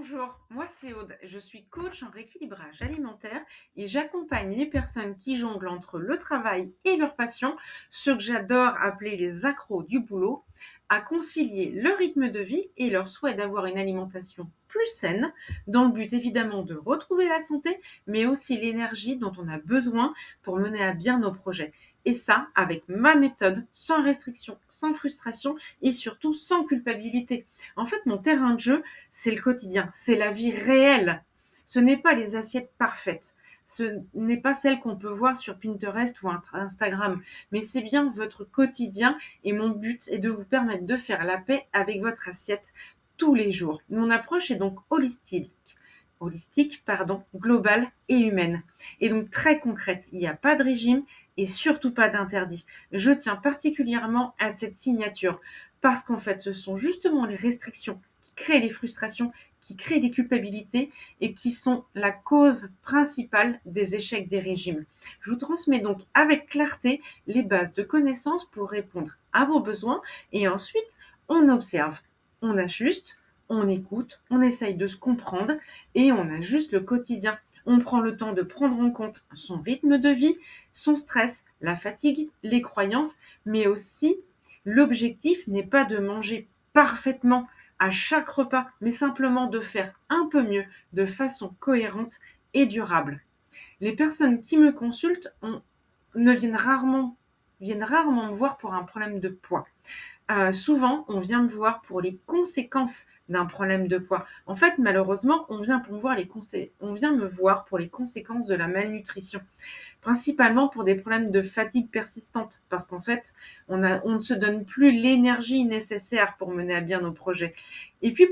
Bonjour, moi c'est Aude, je suis coach en rééquilibrage alimentaire et j'accompagne les personnes qui jonglent entre le travail et leur passion, ceux que j'adore appeler les accros du boulot, à concilier leur rythme de vie et leur souhait d'avoir une alimentation plus saine, dans le but évidemment de retrouver la santé, mais aussi l'énergie dont on a besoin pour mener à bien nos projets. Et ça, avec ma méthode, sans restriction, sans frustration et surtout sans culpabilité. En fait, mon terrain de jeu, c'est le quotidien, c'est la vie réelle. Ce n'est pas les assiettes parfaites. Ce n'est pas celle qu'on peut voir sur Pinterest ou Instagram, mais c'est bien votre quotidien et mon but est de vous permettre de faire la paix avec votre assiette tous les jours. Mon approche est donc globale et humaine. Et donc très concrète. Il n'y a pas de régime et surtout pas d'interdit. Je tiens particulièrement à cette signature parce qu'en fait, ce sont justement les restrictions qui créent les frustrations, qui créent les culpabilités et qui sont la cause principale des échecs des régimes. Je vous transmets donc avec clarté les bases de connaissances pour répondre à vos besoins et ensuite on observe, on ajuste, on écoute, on essaye de se comprendre et on ajuste le quotidien. On prend le temps de prendre en compte son rythme de vie, son stress, la fatigue, les croyances, mais aussi l'objectif n'est pas de manger parfaitement à chaque repas, mais simplement de faire un peu mieux de façon cohérente et durable. Les personnes qui me consultent ne viennent rarement me voir pour un problème de poids. Souvent, on vient me voir pour les conséquences d'un problème de poids. En fait, malheureusement, on vient me voir pour les conséquences de la malnutrition, principalement pour des problèmes de fatigue persistante, parce qu'en fait, on ne se donne plus l'énergie nécessaire pour mener à bien nos projets. Et puis, pour